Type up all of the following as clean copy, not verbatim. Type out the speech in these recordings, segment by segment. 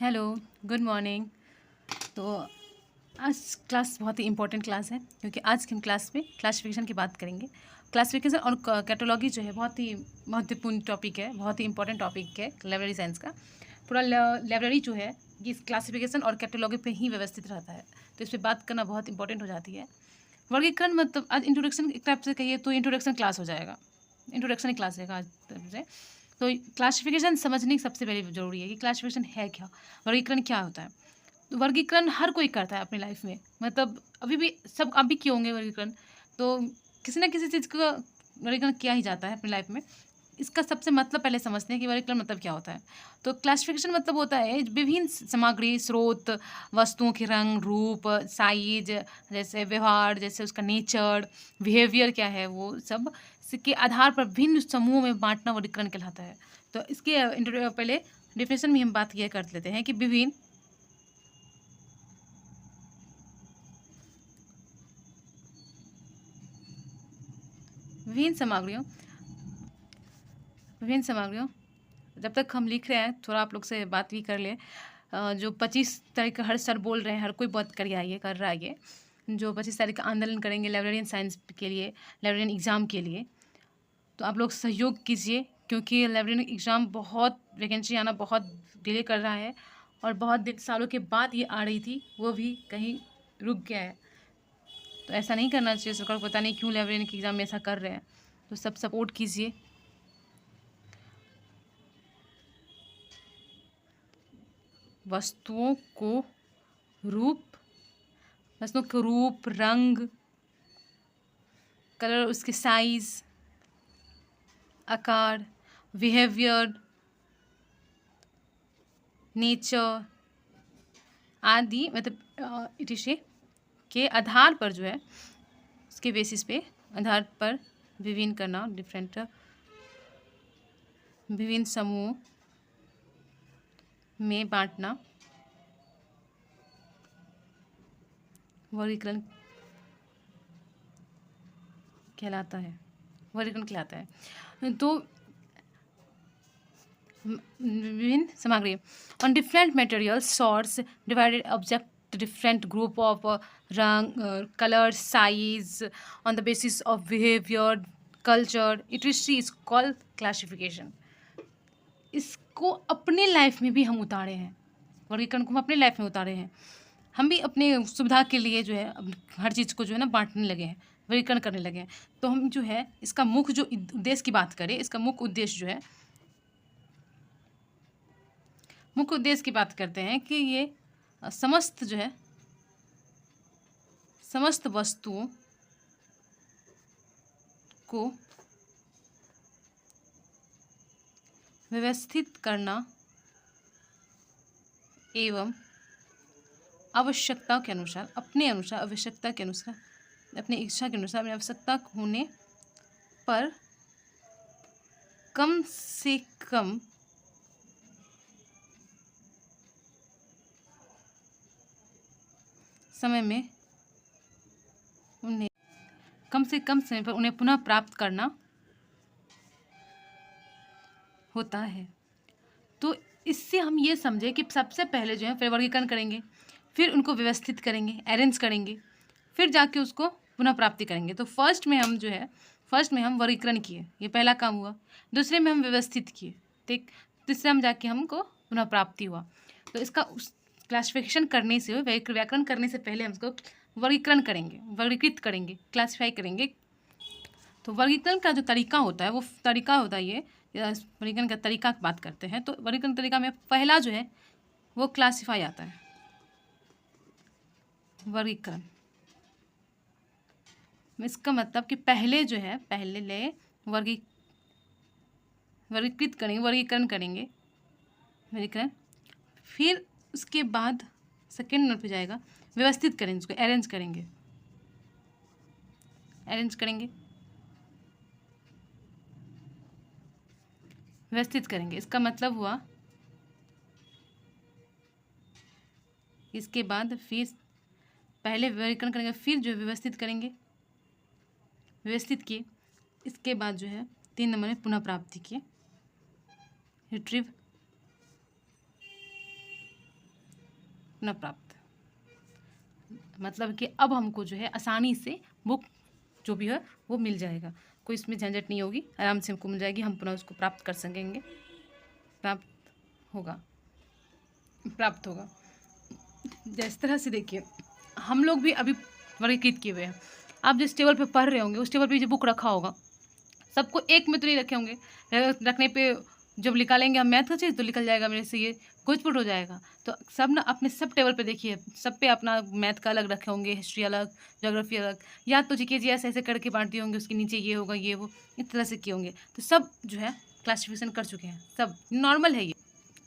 Hello, good morning. तो आज class बहुत ही इम्पोर्टेंट क्लास है क्योंकि आज की हम क्लास में क्लासिफिकेशन की बात करेंगे। क्लासिफिकेशन और कैटलॉगी जो है बहुत ही महत्वपूर्ण टॉपिक है, बहुत ही इंपॉर्टेंट टॉपिक है लाइब्रेरी साइंस का। पूरा लाइब्रेरी जो है ये क्लासिफिकेशन और कैटलॉगी पे ही व्यवस्थित रहता है, तो इस पर बात करना बहुत इंपॉर्टेंट हो जाती है। वर्गीकरण मतलब आज इंट्रोडक्शन एक टाइप से कहिए तो इंट्रोडक्शन क्लास हो जाएगा, इंट्रोडक्शन ही क्लास है आज तरफ से। तो क्लासिफिकेशन समझने की सबसे पहले ज़रूरी है कि क्लासिफिकेशन है क्या, वर्गीकरण क्या होता है। तो वर्गीकरण हर कोई करता है अपनी लाइफ में, मतलब अभी भी सब आप भी किए होंगे वर्गीकरण, तो किसी ना किसी चीज़ का वर्गीकरण किया ही जाता है अपनी लाइफ में। इसका सबसे मतलब पहले समझते हैं कि वर्गीकरण मतलब क्या होता है। तो क्लासिफिकेशन मतलब होता है विभिन्न सामग्री, स्रोत, वस्तुओं के रंग, रूप, साइज, जैसे व्यवहार, जैसे उसका नेचर, बिहेवियर क्या है, वो सब के आधार पर भिन्न समूहों में बांटना वर्गीकरण कहलाता है। तो इसके पहले डिफिनेशन में हम बात ये कर लेते हैं कि विभिन्न सामग्रियों विभिन्न सामग्रियों जब तक हम लिख रहे हैं थोड़ा आप लोग से बात भी कर ले। जो 25 तारीख का हर सर बोल रहे हैं, हर कोई बात कर रहा है ये जो 25 तारीख का आंदोलन करेंगे लाइब्रेरियन साइंस के लिए, लाइब्रेरियन एग्ज़ाम के लिए, तो आप लोग सहयोग कीजिए क्योंकि लाइब्रेरियन एग्ज़ाम बहुत वैकेंसी आना बहुत डिले कर रहा है और बहुत दिन सालों के बाद ये आ रही थी, वो भी कहीं रुक गया है। तो ऐसा नहीं करना चाहिए, सरकार को पता नहीं क्यों लाइब्रेरियन के एग्ज़ाम में ऐसा कर रहे हैं, तो सब सपोर्ट कीजिए। वस्तुओं को रूप वस्तुओं के रूप, रंग, कलर, उसके साइज, आकार, बिहेवियर, नेचर आदि मतलब इटिशे के आधार पर जो है, उसके बेसिस पे आधार पर विभिन्न करना, विभिन्न समूहों में बांटना वर्गीकरण कहलाता है। तो विभिन्न सामग्री on different materials source divided object different group of रंग, colour, size on the basis of behaviour, culture, इट्रिसी इज कॉल्ड क्लासिफिकेशन। इसको अपने लाइफ में भी हम उतारे हैं, वर्गीकरण को हम अपने लाइफ में उतारे हैं। हम भी अपने सुविधा के लिए जो है हर चीज़ को जो है ना बांटने लगे हैं, वर्गीकरण करने लगे हैं। तो हम जो है इसका मुख्य जो उद्देश्य की बात करें, इसका मुख्य उद्देश्य जो है, मुख्य उद्देश्य की बात करते हैं कि ये समस्त जो है समस्त वस्तुओं को व्यवस्थित करना एवं आवश्यकता के अनुसार, अपने अनुसार, आवश्यकता के अनुसार, अपनी इच्छा के अनुसार, अपनी आवश्यकता होने पर कम से कम समय में उन्हें पुनः प्राप्त करना होता है। तो इससे हम ये समझे कि सबसे पहले जो है फिर वर्गीकरण करेंगे, फिर उनको व्यवस्थित करेंगे, अरेंज करेंगे, फिर जाके उसको पुनः प्राप्ति करेंगे। तो फर्स्ट में हम वर्गीकरण किए, ये पहला काम हुआ। दूसरे में हम व्यवस्थित किए, ठीक। तीसरे में जाके हमको पुनः प्राप्ति हुआ। तो इसका क्लासिफिकेशन करने से, व्याकरण करने से पहले हम इसको वर्गीकरण करेंगे, वर्गीकृत करेंगे, क्लासीफाई करेंगे। तो वर्गीकरण का जो तरीका होता है वो तरीका होता है ये, वर्गीकरण का तरीका की बात करते हैं। तो वर्गीकरण तरीका में पहला जो है वो क्लासीफाई आता है, वर्गीकरण। इसका मतलब कि पहले जो है वर्गीकृत करेंगे, वर्गीकरण, फिर उसके बाद सेकेंड नंबर पे जाएगा व्यवस्थित करेंगे, उसको अरेंज करेंगे, व्यवस्थित करेंगे। इसका मतलब हुआ इसके बाद फिर पहले वर्गीकरण करेंगे, फिर जो व्यवस्थित करेंगे, व्यवस्थित किए, इसके बाद जो है 3 नंबर में पुनः प्राप्ति किए, रिट्रीव पुनः प्राप्त, मतलब कि अब हमको जो है आसानी से बुक जो भी है वो मिल जाएगा, कोई इसमें झंझट नहीं होगी, आराम से हमको मिल जाएगी, हम पुनः उसको प्राप्त कर सकेंगे, प्राप्त होगा। जिस तरह से देखिए हम लोग भी अभी वर्गीकृत किए हुए हैं, आप जिस टेबल पे पढ़ रहे होंगे उस टेबल पे जो बुक रखा होगा सबको एक में तो नहीं रखे होंगे, रखने पे जब निकालेंगे हम मैथ का चीज़ तो निकल जाएगा मेरे से, ये कुछ पुट हो जाएगा। तो सब ना अपने सब टेबल पे देखिए, सब पे अपना मैथ का अलग रखे होंगे, हिस्ट्री अलग, ज्योग्राफी अलग, या तो जीके जीएस ऐसे करके बांट दिए होंगे, उसके नीचे ये होगा ये वो इस तरह से किए होंगे। तो सब जो है क्लासिफिकेशन कर चुके हैं, सब नॉर्मल है ये।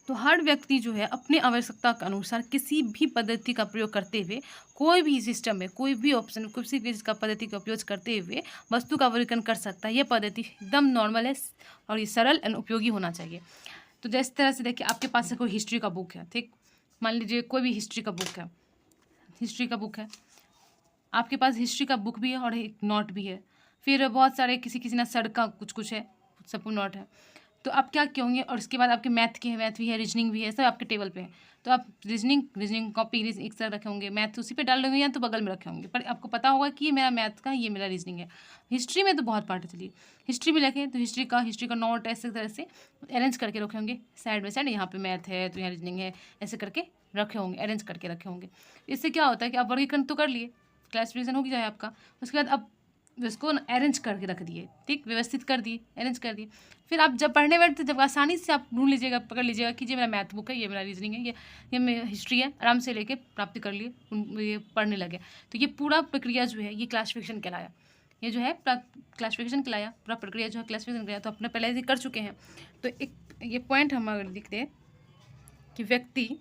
तो हर व्यक्ति जो है अपने आवश्यकता के अनुसार किसी भी पद्धति का प्रयोग करते हुए, कोई भी सिस्टम में कोई भी ऑप्शन किसी भी इसका पद्धति का उपयोग करते हुए वस्तु का वर्गीकरण कर सकता है। यह पद्धति एकदम नॉर्मल है और ये सरल एंड उपयोगी होना चाहिए। तो जिस तरह से देखिए आपके पास से कोई हिस्ट्री का बुक है, ठीक, मान लीजिए कोई भी हिस्ट्री का बुक है, आपके पास हिस्ट्री का बुक भी है और एक नोट भी है, फिर बहुत सारे किसी ना सड़क का कुछ है, सब नोट है। तो आप क्या कहोगे, और उसके बाद आपके मैथ भी है, रीजनिंग भी है, सब आपके टेबल पे है। तो आप रीजनिंग कॉपी एक साथ रखे होंगे, मैथ उसी पे डाल देंगे या तो बगल में रखे होंगे, पर आपको पता होगा कि ये मेरा मैथ का, ये मेरा रीजनिंग है। हिस्ट्री में तो बहुत पार्ट है, चलिए हिस्ट्री भी रखें तो हिस्ट्री का नोट ऐसे तरह से अरेंज करके रखे होंगे साइड बाई साइड, यहाँ पे मैथ है तो यहाँ रीजनिंग है, ऐसे करके रखे होंगे, अरेंज करके रखे होंगे। इससे क्या होता है कि आप वर्गीकरण तो कर लिए, क्लासिफिकेशन हो गया है आपका, उसके बाद अब इसको अरेंज करके रख दिए, ठीक, व्यवस्थित कर दिए, अरेंज कर दिए। फिर आप जब पढ़ने बैठते जब आसानी से आप ढूंढ लीजिएगा, पकड़ लीजिएगा कि ये मेरा मैथ बुक है, ये मेरा रीजनिंग है, ये मेरा हिस्ट्री है, आराम से लेके प्राप्ति कर लिए, ये पढ़ने लगे। तो ये पूरा प्रक्रिया जो है ये क्लासिफिकेशन कहलाया, ये जो है क्लासिफिकेशन कहलाया, पूरा प्रक्रिया जो है क्लासिफिकेशन कहलाया। तो अपने पहले से कर चुके हैं। तो एक ये पॉइंट हम अगर लिखते हैं कि व्यक्ति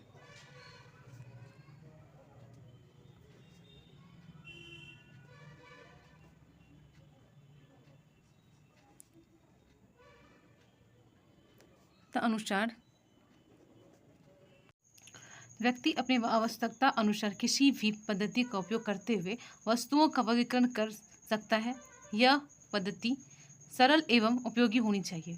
अनुसार अपनी आवश्यकता अनुसार किसी भी पद्धति का उपयोग करते हुए वस्तुओं का वर्गीकरण कर सकता है। यह पद्धति सरल एवं उपयोगी होनी चाहिए,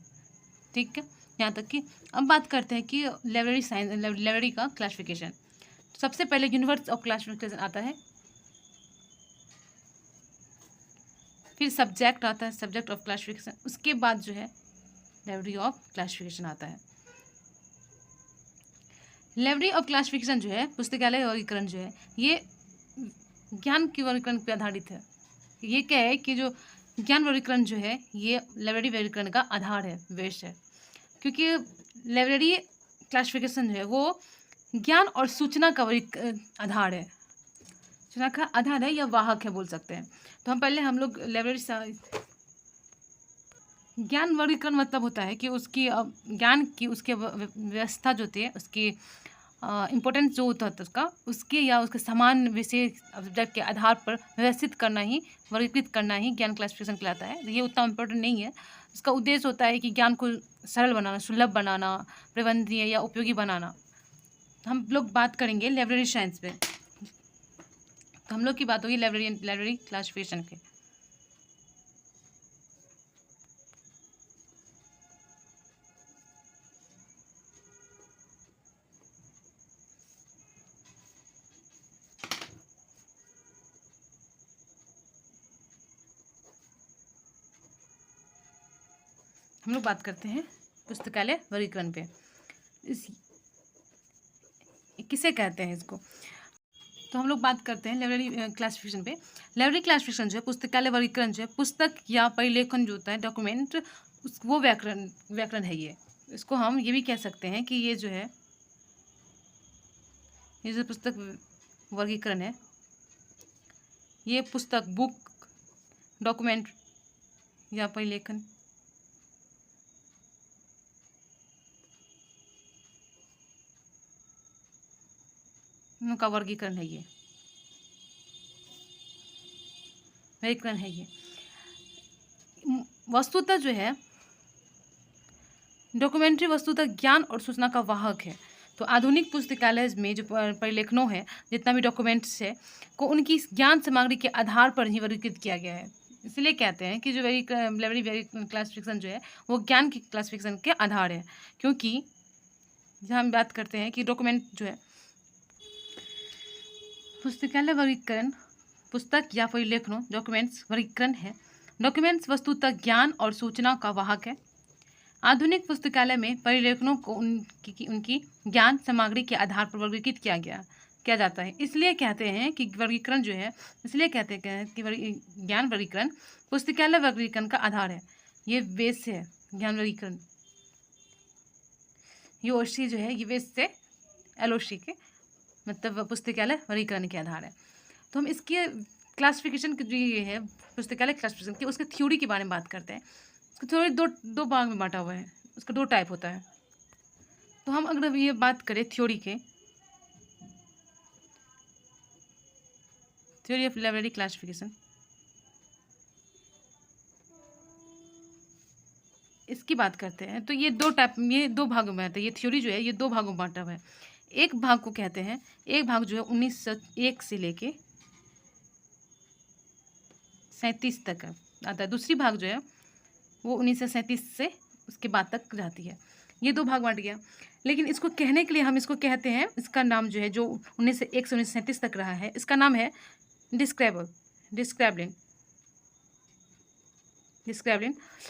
ठीक है। यहाँ तक कि अब बात करते हैं कि लाइब्रेरी का क्लासिफिकेशन। सबसे पहले यूनिवर्स ऑफ क्लासिफिकेशन आता है, फिर सब्जेक्ट आता है, सब्जेक्ट ऑफ क्लासिफिकेशन, उसके बाद जो है लाइब्रेरी ऑफ क्लासिफिकेशन आता है। लाइब्रेरी ऑफ क्लासिफिकेशन जो है, पुस्तकालय वर्गीकरण जो है, ये ज्ञान के वर्गीकरण पर आधारित है। ये क्या है कि जो ज्ञान वर्गीकरण जो है ये लाइब्रेरी वर्गीकरण का आधार है, बेस है, क्योंकि लाइब्रेरी क्लासिफिकेशन जो है वो ज्ञान और सूचना का आधार है, सूचना का आधार है या वाहक है बोल सकते हैं। तो हम लोग लाइब्रेरी ज्ञान वर्गीकरण मतलब होता है कि उसकी ज्ञान की उसके व्यवस्था जो होती है, उसकी इम्पोर्टेंस जो होता है उसका, उसके या उसके समान विषय सब्जेक्ट के आधार पर व्यवस्थित करना ही, वर्गीकृत करना ही ज्ञान क्लासिफिकेशन कहलाता है। ये उतना इम्पोर्टेंट नहीं है। इसका उद्देश्य होता है कि ज्ञान को सरल बनाना, सुलभ बनाना, प्रबंधनीय या उपयोगी बनाना। हम लोग बात करेंगे लाइब्रेरी साइंस पे, तो हम लोग की बात होगी लाइब्रेरी क्लासिफिकेशन पे। हम लोग बात करते हैं पुस्तकालय वर्गीकरण पे। किसे कहते हैं इसको, तो हम लोग बात करते हैं लाइब्रेरी क्लासिफिकेशन पे। लाइब्रेरी क्लासिफिकेशन जो है, पुस्तकालय वर्गीकरण जो है, पुस्तक या परिलेखन जो होता है, डॉक्यूमेंट, वो व्याकरण है। ये इसको हम ये भी कह सकते हैं कि ये जो है, ये जो पुस्तक वर्गीकरण है, ये पुस्तक, बुक, डॉक्यूमेंट या परिलेखन का वर्गीकरण है, ये वर्गीकरण है। ये वस्तुतः जो है डॉक्यूमेंट्री वस्तुतः ज्ञान और सूचना का वाहक है। तो आधुनिक पुस्तकालय में जो परिलेखनों है, जितना भी डॉक्यूमेंट्स है, को उनकी ज्ञान सामग्री के आधार पर ही वर्गीकृत किया गया है। इसलिए कहते हैं कि जो लाइब्रेरी क्लासिफिकेशन जो है वो ज्ञान की क्लासिफिकेशन के आधार है, क्योंकि जहाँ हम बात करते हैं कि डॉक्यूमेंट जो है पुस्तकालय वर्गीकरण पुस्तक या फिर लेखनों डॉक्यूमेंट्स वर्गीकरण है। डॉक्यूमेंट्स वस्तुतः ज्ञान और सूचना का वाहक है। आधुनिक पुस्तकालय में परिलेखनों को उनकी ज्ञान सामग्री के आधार पर वर्गीकृत किया जाता है। इसलिए कहते हैं कि वर्गीकरण जो है, इसलिए कहते हैं कि ज्ञान वर्गीकरण पुस्तकालय वर्गीकरण का आधार है। ये बेस है ज्ञान वर्गीकरण। ये ओशी जो है ये बेस से एलओसी के मतलब पुस्तकालय वर्गीकरण के आधार है। तो हम इसके क्लासिफिकेशन की जो ये है पुस्तकालय क्लासिफिकेशन की, उसके थ्योरी के बारे में बात करते हैं। उसका थ्योरी दो भाग में बांटा हुआ है। उसका 2 टाइप होता है। तो हम अगर ये बात करें थ्योरी के, थ्योरी ऑफ लाइब्रेरी क्लासिफिकेशन, इसकी बात करते हैं तो ये 2 भागों में आता है। ये थ्योरी जो है ये 2 भागों में बांटा हुआ है। एक भाग को कहते हैं, एक भाग जो है 1901 से लेके 37 तक आता है। दूसरी भाग जो है वो 1937 से उसके बाद तक जाती है। ये 2 भाग बांट गया। लेकिन इसको कहने के लिए हम इसको कहते हैं, इसका नाम जो है जो 1901 से 1937 तक रहा है, इसका नाम है डिस्क्राइबलिन।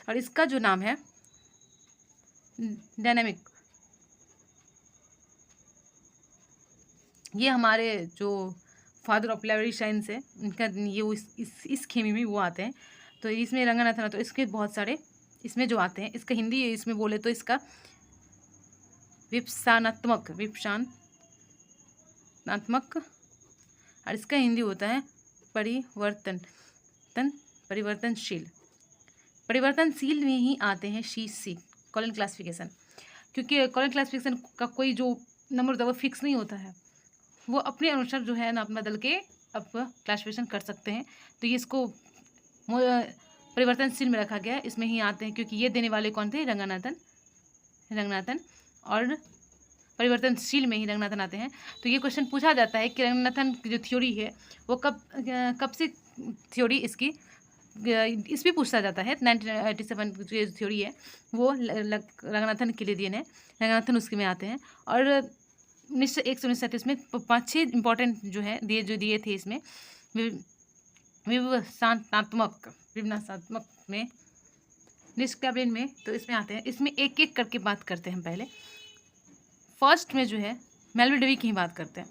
और इसका जो नाम है डायनामिक। ये हमारे जो फादर ऑफ लाइब्रेरी साइंस है उनका ये इस खेमी में वो आते हैं। तो इसमें रंगनाथन, तो इसके बहुत सारे इसमें जो आते हैं, इसका हिंदी इसमें बोले तो इसका विपसानात्मक और इसका हिंदी होता है परिवर्तनशील में ही आते हैं सी कॉलन क्लासिफिकेशन। क्योंकि कॉलन क्लासिफिकेशन का कोई जो नंबर होता है वो फिक्स नहीं होता है, वो अपने अनुसार जो है ना बदल के अब क्लासिफिकेशन कर सकते हैं। तो ये इसको परिवर्तनशील में रखा गया, इसमें ही आते हैं। क्योंकि ये देने वाले कौन थे? रंगनाथन और परिवर्तनशील में ही रंगनाथन आते हैं। तो ये क्वेश्चन पूछा जाता है कि रंगनाथन की जो थ्योरी है वो कब से थ्योरी इसकी इस भी पूछा जाता है। 1987 की जो थ्योरी है वो रंगनाथन के लिए दिए हैं, रंगनाथन उसके में आते हैं। और 1901 से 1937 में 5-6 इंपॉर्टेंट जो है दिए थे इसमें विवरणात्मक में डिस्क्राइबलिन में। तो इसमें आते हैं, इसमें एक एक करके बात करते हैं। हम पहले फर्स्ट में जो है मेलविल डेवी की ही बात करते हैं।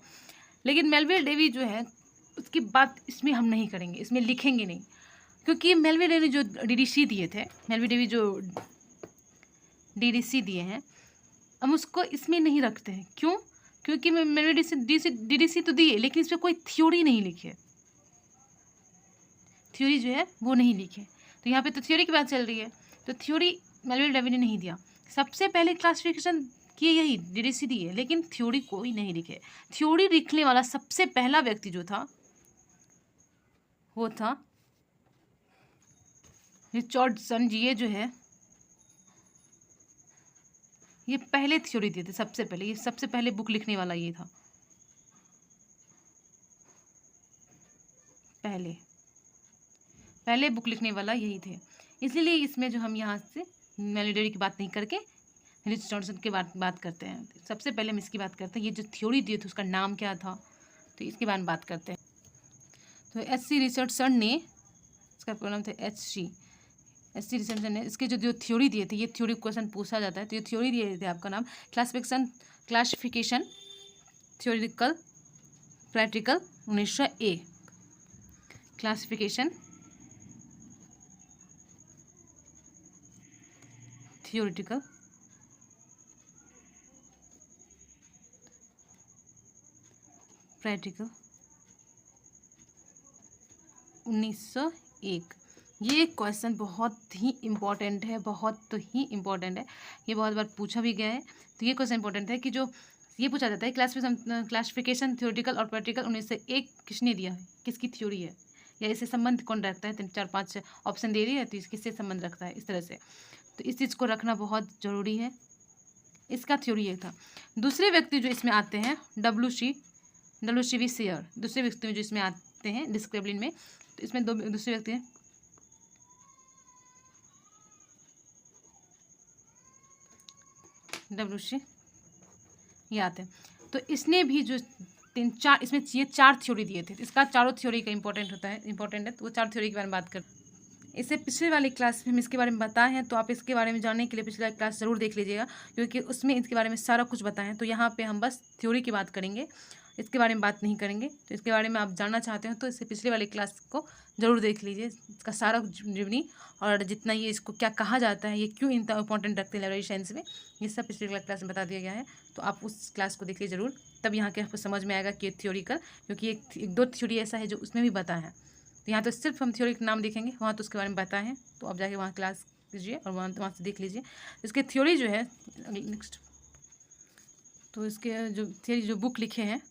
लेकिन मेलविल डेवी जो है उसकी बात इसमें हम नहीं करेंगे, इसमें लिखेंगे नहीं। क्योंकि मेलविल डेवी जो डीडीसी दिए थे, मेलविल डेवी जो डीडीसी दिए हैं, हम उसको इसमें नहीं रखते हैं। क्यों? क्योंकि मेलविल डीडीसी तो दिए लेकिन इसमें कोई थ्योरी नहीं लिखी है, थ्योरी जो है वो नहीं लिखे। तो यहाँ पे तो थ्योरी की बात चल रही है, तो थ्योरी मेलविल डेवी ने नहीं दिया। सबसे पहले क्लासिफिकेशन किए यही डीडीसी दिए, लेकिन थ्योरी कोई नहीं लिखे। थ्योरी लिखने वाला सबसे पहला व्यक्ति जो था वो था रिचर्डसन जी। ये जो है ये पहले थ्योरी दिए थे सबसे पहले, ये सबसे पहले बुक लिखने वाला ये था। पहले बुक लिखने वाला यही थे। इसलिए इसमें जो हम यहाँ से मेलविल डेवी की बात नहीं करके रिचर्डसन के बात करते हैं। सबसे पहले हम इसकी बात करते हैं। ये जो थ्योरी दिए थे उसका नाम क्या था, तो इसके बारे में बात करते हैं। तो एच.सी. रिचर्डसन ने, इसका पूरा नाम था एच.सी. रिचर्डसन ने इसके जो थ्योरी दिए थे, ये थ्योरी क्वेश्चन पूछा जाता है। तो ये थ्योरी दिए थे, आपका नाम classification theoretical practical 1901। Classification theoretical practical 1901। ये क्वेश्चन बहुत ही इम्पोर्टेंट है, ये बहुत बार पूछा भी गया है। तो ये क्वेश्चन इंपॉर्टेंट है कि जो ये पूछा जाता है क्लासिफिकेशन थ्योरिटिकल और प्रैक्टिकल 1901 किसने दिया है, किसकी थ्योरी है, या इससे संबंध कौन रखता है। 4-5 ऑप्शन दे रही है, तो किससे संबंध रखता है, इस तरह से। तो इस चीज़ को रखना बहुत ज़रूरी है। इसका थ्योरी ये था। दूसरे व्यक्ति जो इसमें आते हैं W.C. शेयर, दूसरे व्यक्ति में जो इसमें आते हैं डिस्क्राइबलिन में। तो इसमें दूसरे व्यक्ति हैं W.C. ये आते हैं। तो इसने भी जो इसमें ये 4 थ्योरी दिए थे। इसका चारों थ्योरी का इंपॉर्टेंट है, तो वो 4 थ्योरी के बारे में बात कर। इससे पिछले वाली क्लास में हम इसके बारे में बताए हैं, तो आप इसके बारे में जानने के लिए पिछला क्लास ज़रूर देख लीजिएगा, क्योंकि उसमें इसके बारे में सारा कुछ बताएं हैं। तो यहाँ पे हम बस थ्योरी की बात करेंगे, इसके बारे में बात नहीं करेंगे। तो इसके बारे में आप जानना चाहते हैं तो इससे पिछले वाली क्लास को ज़रूर देख लीजिए, इसका सारा जीवनी और जितना ये इसको क्या कहा जाता है, ये क्यों इतना इंपॉर्टेंट रखते हैं लाइब्रेरी साइंस में, ये सब पिछले क्लास में बता दिया गया है। तो आप उस क्लास को देखिए ज़रूर, तब यहाँ के आपको समझ में आएगा कि थ्योरिकल, क्योंकि एक दो थ्योरी ऐसा है जो उसमें भी बताया है। तो यहाँ तो सिर्फ हम थ्योरी का नाम देखेंगे, वहाँ तो उसके बारे में बताए हैं। तो आप जाके वहाँ क्लास कीजिए और वहाँ से देख लीजिए इसके थ्योरी जो है। नेक्स्ट, तो इसके जो थ्योरी जो बुक लिखे हैं,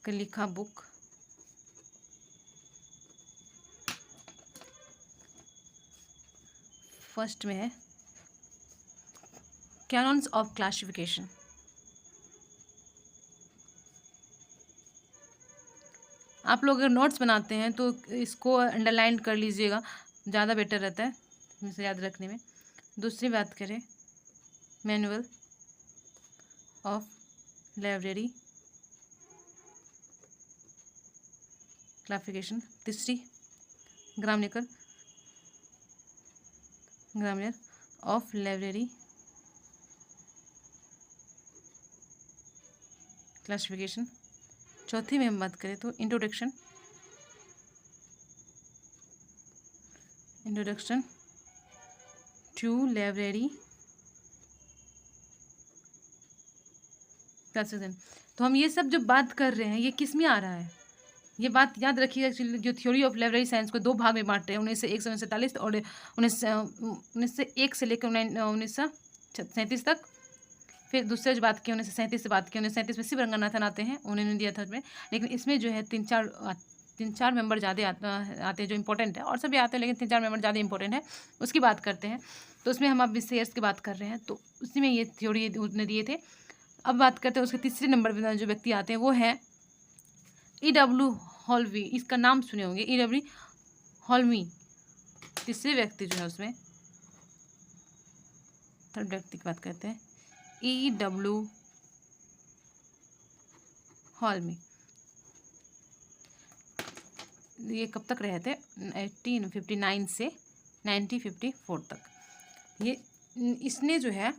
लिखा बुक फर्स्ट में है कैनन्स ऑफ क्लासिफिकेशन। आप लोग अगर नोट्स बनाते हैं तो इसको अंडरलाइन कर लीजिएगा, ज़्यादा बेटर रहता है इसे याद रखने में। दूसरी बात करें मैनुअल ऑफ लाइब्रेरी क्लासिफिकेशन। तीसरी ग्रामर ऑफ लाइब्रेरी क्लासिफिकेशन। चौथी में हम बात करें तो इंट्रोडक्शन टू लाइब्रेरी क्लासिफिकेशन। तो हम ये सब जो बात कर रहे हैं ये किस में आ रहा है, ये बात याद रखिएगा। एक्चुअली जो थ्योरी ऑफ लाइब्रेरी साइंस को 2 भाग में बांट रहे हैं, 1947 और 1901 से लेकर 1937 तक। फिर दूसरे जो बात की 1937 से बात की, 1937 में शिव रंगनाथन आते हैं, उन्होंने दिया था उसमें। लेकिन इसमें जो है 3-4 मेंबर ज़्यादा आते हैं जो इंपॉर्टेंट है, और सभी आते हैं लेकिन 3-4 मेंबर ज़्यादा इंपॉर्टेंट है, उसकी बात करते हैं। तो उसमें हम अब विशेष की बात कर रहे हैं, तो उसी में ये थ्योरी उसने दिए थे। अब बात करते हैं उसके तीसरे नंबर पर जो व्यक्ति आते हैं वो है E.W. हॉल्वी। इसका नाम सुने होंगे, E.W. हॉल्मी। तीसरे व्यक्ति जो है उसमें थर्ड व्यक्ति की बात करते हैं, E.W. हॉल्मी। ये कब तक रहे थे, 1859 से 1954 तक। ये इसने जो है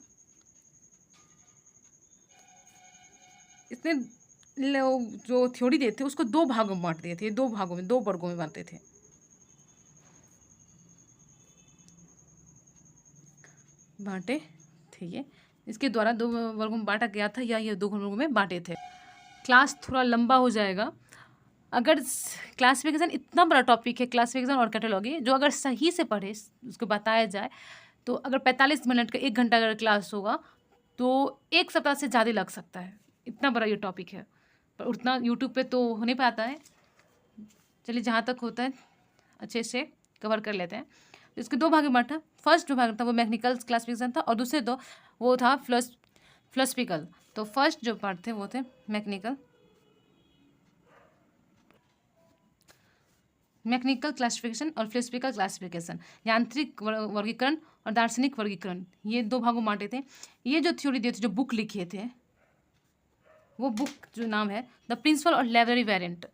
इसने जो थ्योरी देते थे उसको 2 भागों में बांट दिए थे, 2 भागों में 2 वर्गों में बांटते थे। ये इसके द्वारा 2 वर्गों में बांटा गया था, या ये 2 वर्गों में बांटे थे। क्लास थोड़ा लंबा हो जाएगा अगर क्लासिफिकेशन, इतना बड़ा टॉपिक है क्लासिफिकेशन और कैटलॉगी, जो अगर सही से पढ़े उसको बताया जाए तो अगर 45 मिनट का 1 घंटा अगर क्लास होगा तो 1 सप्ताह से ज़्यादा लग सकता है, इतना बड़ा ये टॉपिक है। पर उतना यूट्यूब पे तो हो नहीं पाता है। चलिए जहाँ तक होता है अच्छे से कवर कर लेते हैं। तो इसके 2 भाग में बांटा। फर्स्ट जो भाग था वो मैकेनिकल क्लासिफिकेशन था, और दूसरे तो वो था फिलोसफिकल। तो फर्स्ट जो पार्ट थे वो थे मैकेनिकल क्लासिफिकेशन और फिलोसफिकल क्लासिफिकेशन, यांत्रिक वर्गीकरण और दार्शनिक वर्गीकरण। ये 2 भागों में बांटे थे। ये जो थ्योरी दिए थे, जो बुक लिखे थे, वो बुक जो नाम है the principle of library variant.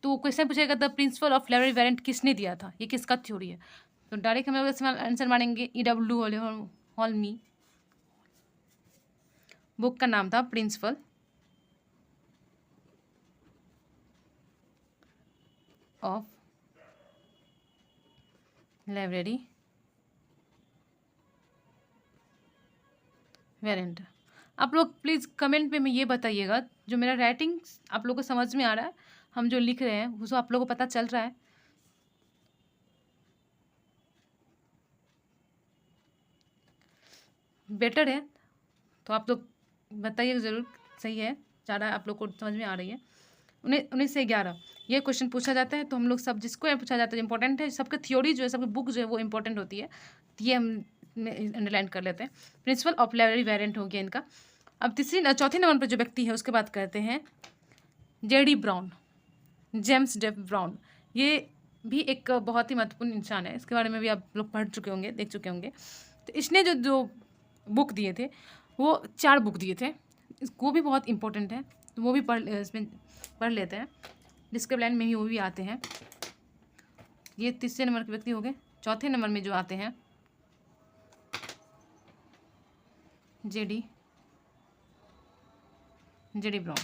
तो क्वेश्चन पूछेगा the principle of library variant किसने दिया था, ये किसका थ्योरी है, तो डायरेक्ट हम लोग आंसर मानेंगे E.W. हॉल्मी। बुक का नाम था प्रिंसिपल ऑफ लाइब्रेरी वेरिएंट। आप लोग प्लीज़ कमेंट में ये बताइएगा जो मेरा राइटिंग आप लोगों को समझ में आ रहा है, हम जो लिख रहे हैं वो आप लोगों को पता चल रहा है। बेटर है तो आप लोग बताइए ज़रूर, सही है, ज़्यादा आप लोग को समझ में आ रही है। 19 से 11 ये क्वेश्चन पूछा जाता है, तो हम लोग सब जिसको पूछा जाता है इंपॉर्टेंट है, सबकी थ्योरी जो है, सबकी बुक जो है वो इंपॉर्टेंट होती है, ये हम अंडरलाइन कर लेते हैं। प्रिंसिपल ऑफ लाइब्रेरी वेरिएंट हो गया इनका। अब चौथे नंबर पर जो व्यक्ति है उसके बात करते हैं J.D. ब्राउन, जेम्स डेफ ब्राउन। ये भी एक बहुत ही महत्वपूर्ण इंसान है, इसके बारे में भी आप लोग पढ़ चुके होंगे, देख चुके होंगे। तो इसने जो बुक दिए थे वो 4 बुक दिए थे, वो भी बहुत इंपॉर्टेंट है। तो वो भी इसमें पढ़ लेते हैं। डिस्क्रिप्टिव लाइन में ही वो भी आते हैं। ये तीसरे नंबर के व्यक्ति हो गए। चौथे नंबर में जो आते हैं जेडी ब्राउन,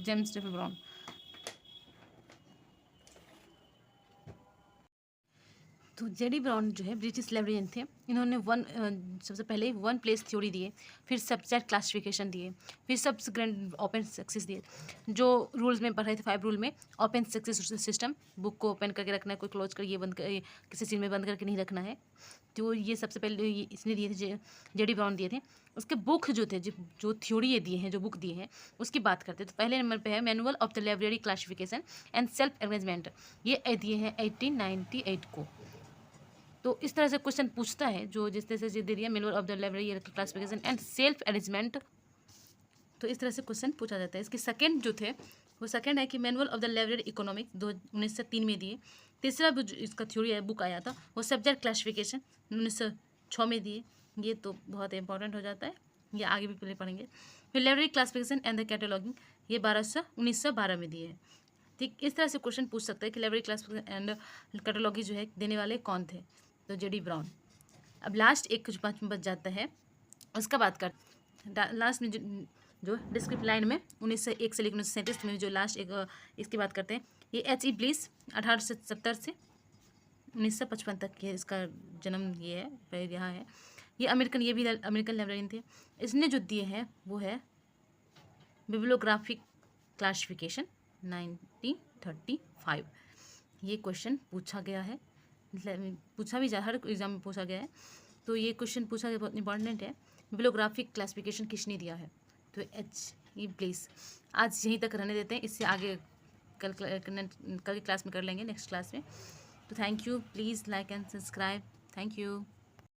जेम्स जेफर ब्राउन। तो जेडी ब्राउन जो है ब्रिटिश लाइब्रेरियन थे। इन्होंने सबसे पहले वन प्लेस थ्योरी दिए, फिर सबसेट क्लासिफिकेशन दिए, फिर सब्सिक्वेंट ओपन सक्सेस दिए। जो रूल्स में पढ़ रहे थे 5 रूल में, ओपन सक्सेस सिस्टम, बुक को ओपन करके रखना है, कोई क्लोज करके बंद कर, किसी चीज़ में बंद करके नहीं रखना है। तो ये सबसे पहले इसने दिए थे, जेडी ब्राउन दिए थे। उसके बुक जो थे, जो थ्योरी ये दिए हैं, जो बुक दिए हैं, उसकी बात करते हैं। तो पहले नंबर पे है manual of the library classification and self arrangement. ये दिए हैं 1898 को। तो इस तरह से क्वेश्चन पूछता है, जो जिस तरह से दे दिया manual of the library classification and self arrangement. तो इस तरह से क्वेश्चन पूछा जाता है। इसके सेकंड जो थे, वो सेकंड है कि manual of the library economic 1903 में दिए। तीसरा इसका थ्योरी है, बुक आया था, वो सब्जेक्ट क्लासिफिकेशन 1906 में दिए। ये तो बहुत इंपॉर्टेंट हो जाता है, ये आगे भी पहले पढ़ेंगे। फिर library classification and the cataloguing, ये 1912 में दिए है। ठीक, इस तरह से क्वेश्चन पूछ सकता है कि लाइब्रेरी क्लासिफिकेशन एंड कैटलॉगी जो है देने वाले कौन थे, तो जेडी ब्राउन। अब लास्ट एक कुछ 5 में बच जाता है, उसका बात कर लास्ट में जो डिस्क्रिप्टिव लाइन में 1901 से लेकर 1937 में जो लास्ट एक इसकी बात करते हैं। ये H.E. ब्लिस 1870 से 1955 तक ये इसका जन्म ये है, फिर यहाँ है। ये ये भी अमेरिकन लाइब्रेरियन थे। इसने जो दिए हैं वो है बिब्लियोग्राफिक क्लासिफिकेशन 1935। ये क्वेश्चन पूछा गया है, पूछा भी हर एग्जाम में पूछा गया है। तो ये क्वेश्चन पूछा गया, बहुत इंपॉर्टेंट है। बिब्लियोग्राफिक क्लासिफिकेशन किसने दिया है, तो H.E. ब्लिस। आज यहीं तक रहने देते हैं, इससे आगे कल की क्लास में कर लेंगे, नेक्स्ट क्लास में। तो thank you, please like and subscribe. Thank you.